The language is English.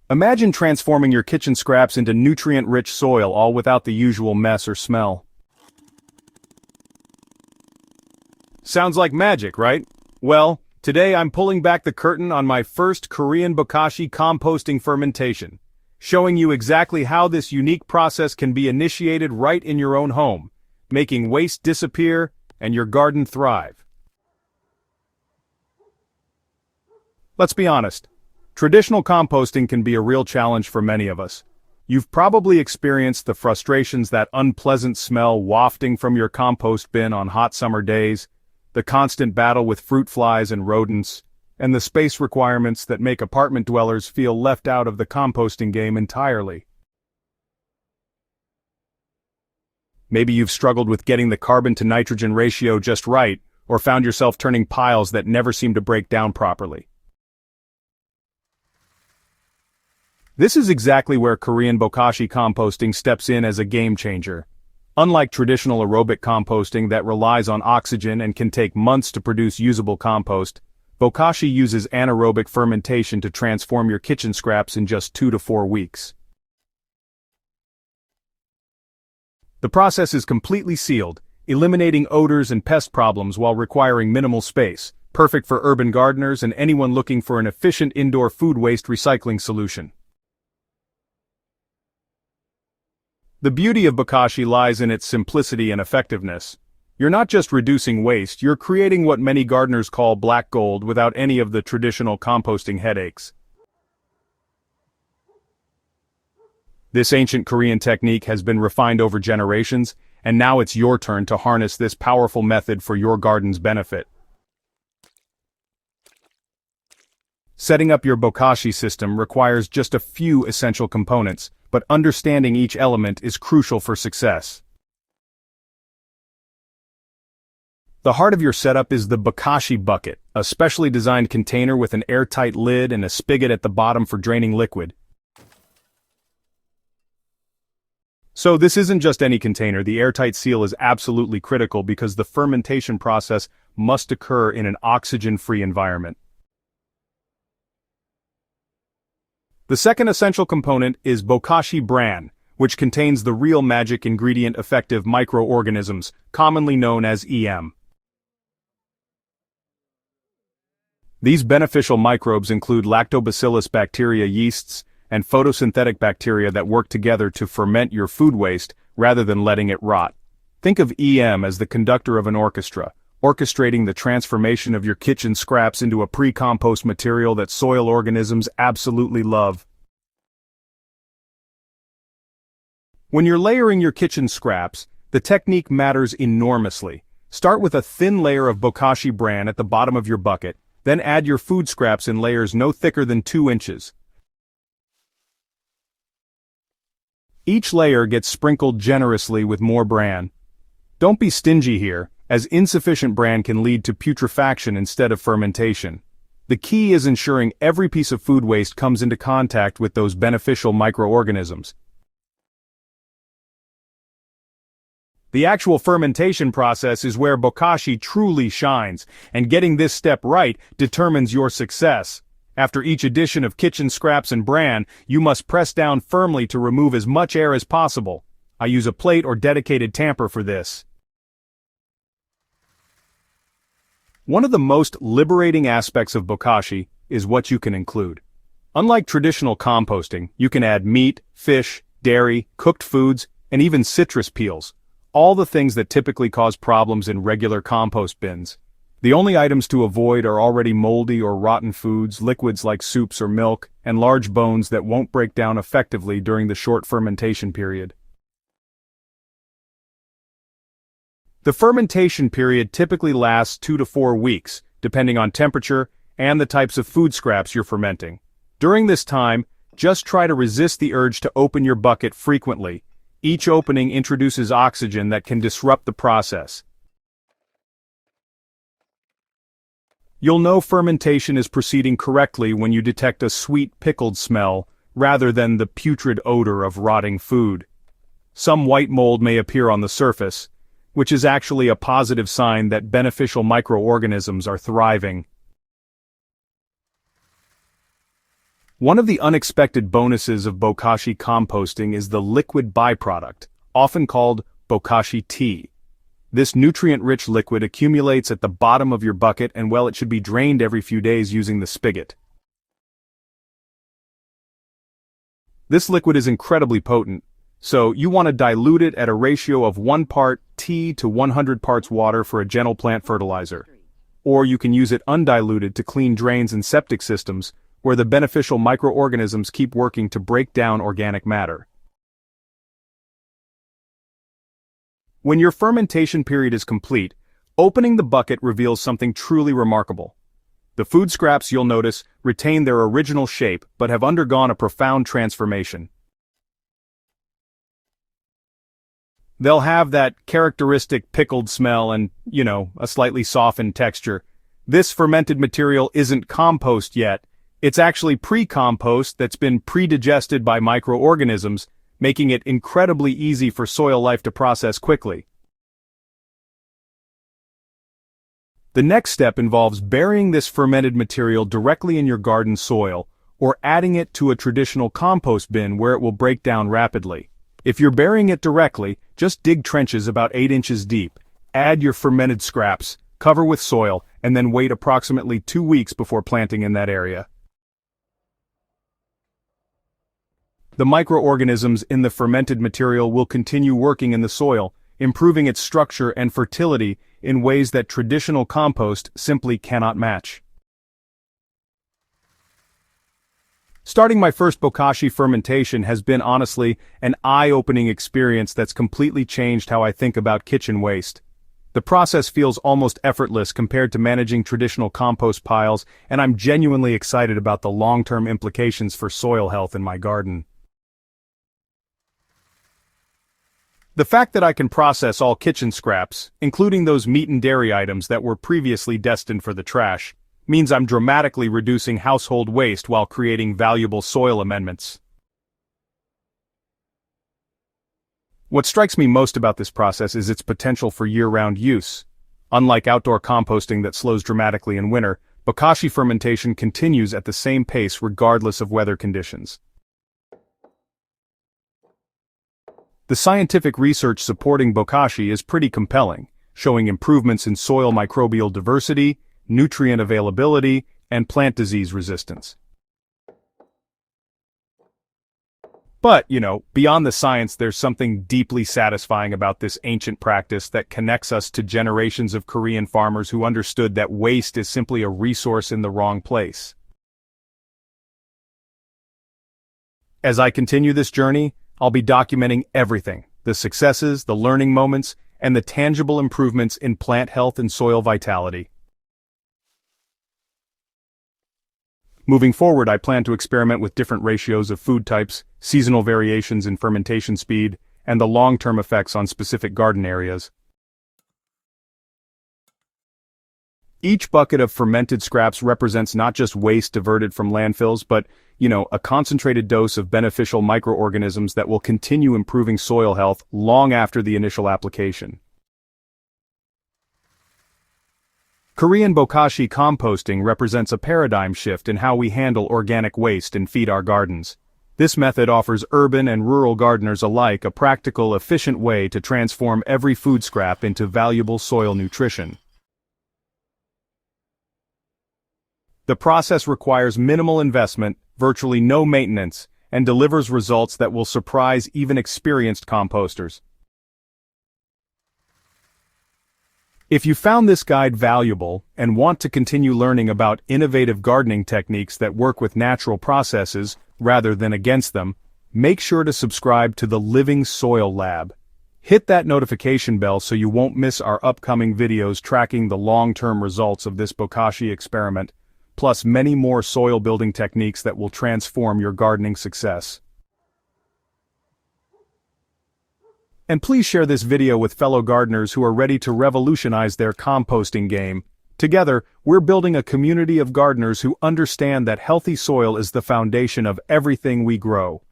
Imagine transforming your kitchen scraps into nutrient-rich soil, all without the usual mess or smell. Sounds like magic, right? Well, today I'm pulling back the curtain on my first Korean Bokashi composting fermentation, showing you exactly how this unique process can be initiated right in your own home, making waste disappear and your garden thrive. Let's be honest. Traditional composting can be a real challenge for many of us. You've probably experienced the frustrations, that unpleasant smell wafting from your compost bin on hot summer days, the constant battle with fruit flies and rodents, and the space requirements that make apartment dwellers feel left out of the composting game entirely. Maybe you've struggled with getting the carbon-to-nitrogen ratio just right, or found yourself turning piles that never seem to break down properly. This is exactly where Korean Bokashi composting steps in as a game changer. Unlike traditional aerobic composting that relies on oxygen and can take months to produce usable compost, Bokashi uses anaerobic fermentation to transform your kitchen scraps in just 2 to 4 weeks. The process is completely sealed, eliminating odors and pest problems while requiring minimal space, perfect for urban gardeners and anyone looking for an efficient indoor food waste recycling solution. The beauty of Bokashi lies in its simplicity and effectiveness. You're not just reducing waste, you're creating what many gardeners call black gold without any of the traditional composting headaches. This ancient Korean technique has been refined over generations, and now it's your turn to harness this powerful method for your garden's benefit. Setting up your Bokashi system requires just a few essential components, but understanding each element is crucial for success. The heart of your setup is the Bokashi bucket, a specially designed container with an airtight lid and a spigot at the bottom for draining liquid. So this isn't just any container. The airtight seal is absolutely critical because the fermentation process must occur in an oxygen-free environment. The second essential component is Bokashi bran, which contains the real magic ingredient effective microorganisms, commonly known as EM. These beneficial microbes include lactobacillus bacteria, yeasts, and photosynthetic bacteria that work together to ferment your food waste rather than letting it rot. Think of EM as the conductor of an orchestra, orchestrating the transformation of your kitchen scraps into a pre-compost material that soil organisms absolutely love. When you're layering your kitchen scraps, the technique matters enormously. Start with a thin layer of Bokashi bran at the bottom of your bucket, then add your food scraps in layers no thicker than 2 inches. Each layer gets sprinkled generously with more bran. Don't be stingy here, as insufficient bran can lead to putrefaction instead of fermentation. The key is ensuring every piece of food waste comes into contact with those beneficial microorganisms. The actual fermentation process is where Bokashi truly shines, and getting this step right determines your success. After each addition of kitchen scraps and bran, you must press down firmly to remove as much air as possible. I use a plate or dedicated tamper for this. One of the most liberating aspects of Bokashi is what you can include. Unlike traditional composting, you can add meat, fish, dairy, cooked foods, and even citrus peels. All the things that typically cause problems in regular compost bins. The only items to avoid are already moldy or rotten foods, liquids like soups or milk, and large bones that won't break down effectively during the short fermentation period. The fermentation period typically lasts 2 to 4 weeks, depending on temperature and the types of food scraps you're fermenting. During this time, just try to resist the urge to open your bucket frequently. Each opening introduces oxygen that can disrupt the process. You'll know fermentation is proceeding correctly when you detect a sweet pickled smell, rather than the putrid odor of rotting food. Some white mold may appear on the surface, which is actually a positive sign that beneficial microorganisms are thriving. One of the unexpected bonuses of Bokashi composting is the liquid byproduct, often called Bokashi tea. This nutrient-rich liquid accumulates at the bottom of your bucket and well, it should be drained every few days using the spigot. This liquid is incredibly potent, so you want to dilute it at a ratio of 1 part tea to 100 parts water for a gentle plant fertilizer. Or you can use it undiluted to clean drains and septic systems, where the beneficial microorganisms keep working to break down organic matter. When your fermentation period is complete, opening the bucket reveals something truly remarkable. The food scraps, you'll notice, retain their original shape but have undergone a profound transformation. They'll have that characteristic pickled smell and, a slightly softened texture. This fermented material isn't compost yet. It's actually pre-compost that's been pre-digested by microorganisms, making it incredibly easy for soil life to process quickly. The next step involves burying this fermented material directly in your garden soil, or adding it to a traditional compost bin where it will break down rapidly. If you're burying it directly, just dig trenches about 8 inches deep, add your fermented scraps, cover with soil, and then wait approximately 2 weeks before planting in that area. The microorganisms in the fermented material will continue working in the soil, improving its structure and fertility in ways that traditional compost simply cannot match. Starting my first Bokashi fermentation has been honestly an eye-opening experience that's completely changed how I think about kitchen waste. The process feels almost effortless compared to managing traditional compost piles, and I'm genuinely excited about the long-term implications for soil health in my garden. The fact that I can process all kitchen scraps, including those meat and dairy items that were previously destined for the trash, means I'm dramatically reducing household waste while creating valuable soil amendments. What strikes me most about this process is its potential for year-round use. Unlike outdoor composting that slows dramatically in winter, Bokashi fermentation continues at the same pace regardless of weather conditions. The scientific research supporting Bokashi is pretty compelling, showing improvements in soil microbial diversity, nutrient availability, and plant disease resistance. But, beyond the science, there's something deeply satisfying about this ancient practice that connects us to generations of Korean farmers who understood that waste is simply a resource in the wrong place. As I continue this journey, I'll be documenting everything, the successes, the learning moments, and the tangible improvements in plant health and soil vitality. Moving forward, I plan to experiment with different ratios of food types, seasonal variations in fermentation speed, and the long-term effects on specific garden areas. Each bucket of fermented scraps represents not just waste diverted from landfills, but, a concentrated dose of beneficial microorganisms that will continue improving soil health long after the initial application. Korean Bokashi composting represents a paradigm shift in how we handle organic waste and feed our gardens. This method offers urban and rural gardeners alike a practical, efficient way to transform every food scrap into valuable soil nutrition. The process requires minimal investment, virtually no maintenance, and delivers results that will surprise even experienced composters. If you found this guide valuable and want to continue learning about innovative gardening techniques that work with natural processes rather than against them, make sure to subscribe to the Living Soil Lab. Hit that notification bell so you won't miss our upcoming videos tracking the long-term results of this Bokashi experiment, plus many more soil building techniques that will transform your gardening success. And please share this video with fellow gardeners who are ready to revolutionize their composting game. Together, we're building a community of gardeners who understand that healthy soil is the foundation of everything we grow.